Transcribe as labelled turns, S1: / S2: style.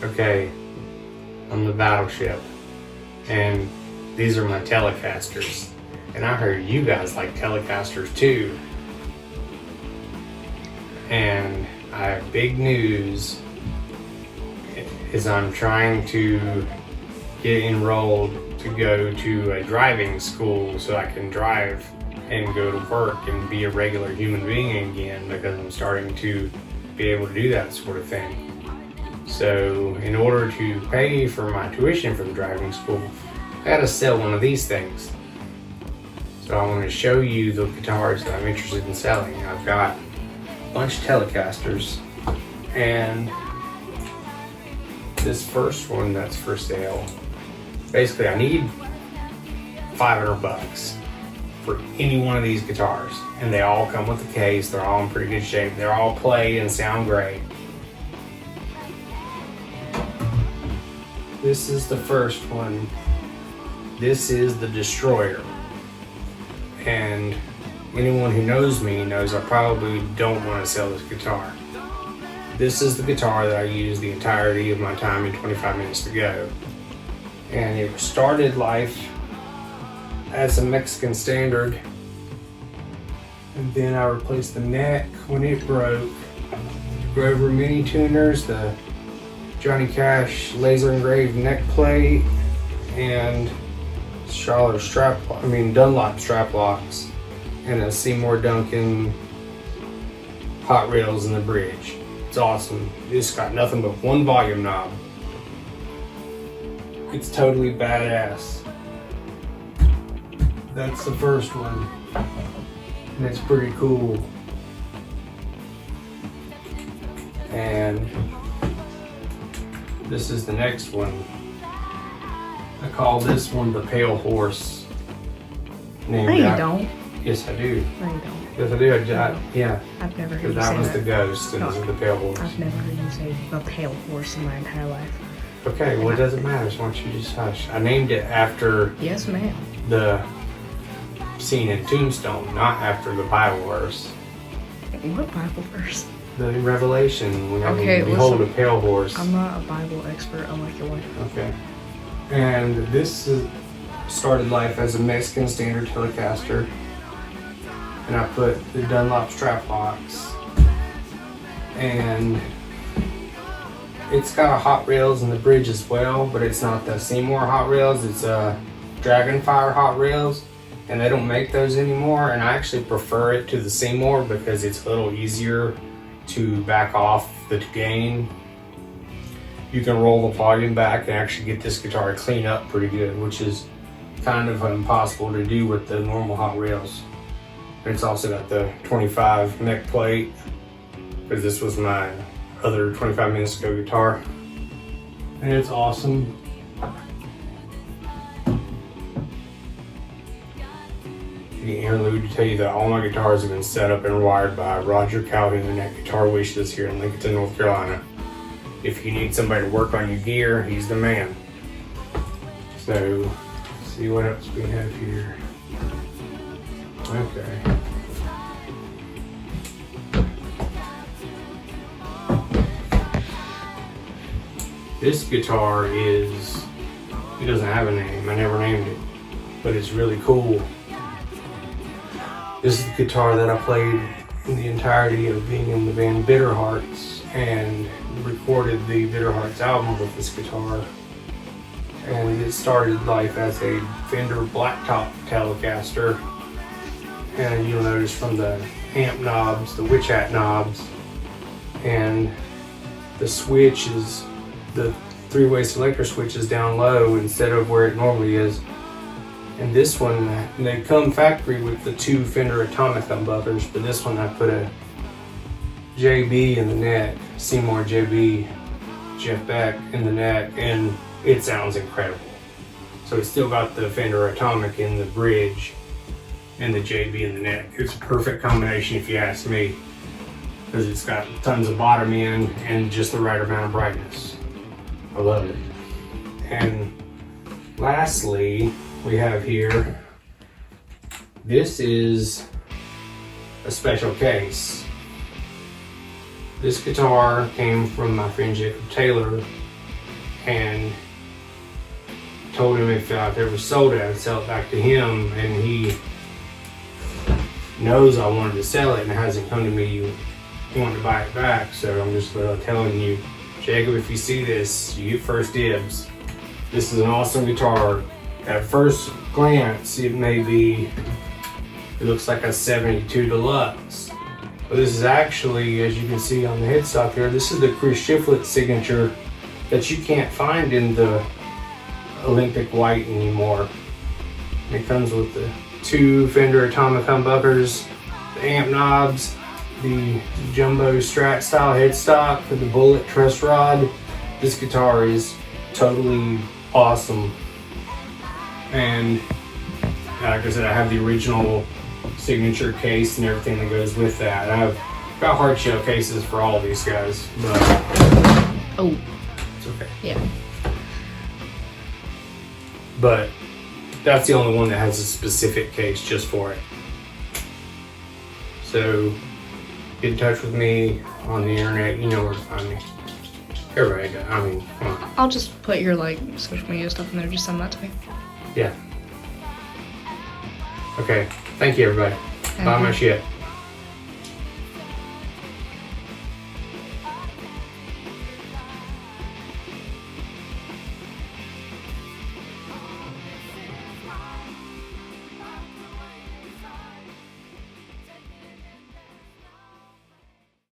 S1: Okay, I'm the battleship, and these are my Telecasters. And I heard you guys like Telecasters too. And I have big news, is I'm trying to get enrolled to go to a driving school so I can drive and go to work and be a regular human being again, because I'm starting to be able to do that sort of thing. So in order to pay for my tuition for the driving school, I had to sell one of these things. So I want to show you the guitars that I'm interested in selling. I've got a bunch of Telecasters, and this first one that's for sale, basically I need $500 for any one of these guitars, and they all come with a case. They're all in pretty good shape. They're all play and sound great. This is the first one. This is the Destroyer. And anyone who knows me knows I probably don't want to sell this guitar. This is the guitar that I used the entirety of my time in 25 Minutes to Go. And it started life as a Mexican Standard. And then I replaced the neck when it broke. Grover mini tuners, the Johnny Cash laser engraved neck plate, and Dunlop strap locks, and a Seymour Duncan hot rails in the bridge. It's awesome. It's got nothing but one volume knob. It's totally badass. That's the first one, and it's pretty cool. And this is the next one. I call this one the Pale Horse.
S2: No, you don't.
S1: Yes, I do.
S2: No, you don't.
S1: Yes, I do. Yeah.
S2: I've never heard you say
S1: that was the ghost, and
S2: No.
S1: this is the Pale Horse.
S2: I've never heard you say a pale horse in my entire life.
S1: Okay, well, it doesn't matter. So why don't you just hush? I named it after
S2: Yes, ma'am.
S1: the scene in Tombstone, not after the Bible verse.
S2: What Bible verse?
S1: The Revelation, when
S2: Okay,
S1: you behold
S2: listen.
S1: a pale horse.
S2: I'm not a Bible expert unlike your wife.
S1: Okay. And this started life as a Mexican Standard Telecaster. And I put the Dunlop strap locks. And it's got a hot rails in the bridge as well, but it's not the Seymour hot rails, it's a Dragonfire hot rails. And they don't make those anymore, and I actually prefer it to the Seymour because it's a little easier to back off the gain. You can roll the volume back and actually get this guitar to clean up pretty good, which is kind of impossible to do with the normal hot rails. And it's also got the 25 neck plate, because this was my other 25 Minutes to Go guitar. And it's awesome. The interlude to tell you that all my guitars have been set up and wired by Roger Calhoun at Guitar Wishes here in Lincoln, North Carolina. If you need somebody to work on your gear, he's the man. So, let's see what else we have here. Okay. This guitar it doesn't have a name, I never named it, but it's really cool. This is the guitar that I played in the entirety of being in the band Bitter Hearts, and recorded the Bitter Hearts album with this guitar. And it started life as a Fender Blacktop Telecaster. And you'll notice from the amp knobs, the witch hat knobs, and the switch is the three-way selector switch is down low instead of where it normally is. And this one, they come factory with the two Fender Atomic humbuckers, but this one I put a JB in the neck, Seymour JB, Jeff Beck in the neck, and it sounds incredible. So it's still got the Fender Atomic in the bridge and the JB in the neck. It's a perfect combination if you ask me, because it's got tons of bottom end and just the right amount of brightness. I love it. And lastly, we have here, this is a special case. This guitar came from my friend Jacob Taylor, and told him if I ever sold it, I'd sell it back to him, and he knows I wanted to sell it and hasn't come to me wanting to buy it back. So I'm just telling you, Jacob, if you see this, you get first dibs. This is an awesome guitar. At first glance, it looks like a 72 Deluxe. But this is actually, as you can see on the headstock there, this is the Chris Shiflett signature that you can't find in the Olympic White anymore. It comes with the 2 Fender atomic humbuckers, the amp knobs, the jumbo Strat style headstock with the bullet truss rod. This guitar is totally awesome. And like I said, I have the original signature case and everything that goes with that. I've got hard shell cases for all of these guys, but
S2: Oh,
S1: it's okay.
S2: yeah.
S1: But that's the only one that has a specific case just for it. So get in touch with me on the internet. You know where to find me. Everybody does. I mean, come on.
S2: I'll just put your like social media stuff in there. Just send that to me.
S1: Yeah. Okay. Thank you, everybody. Buy my shit.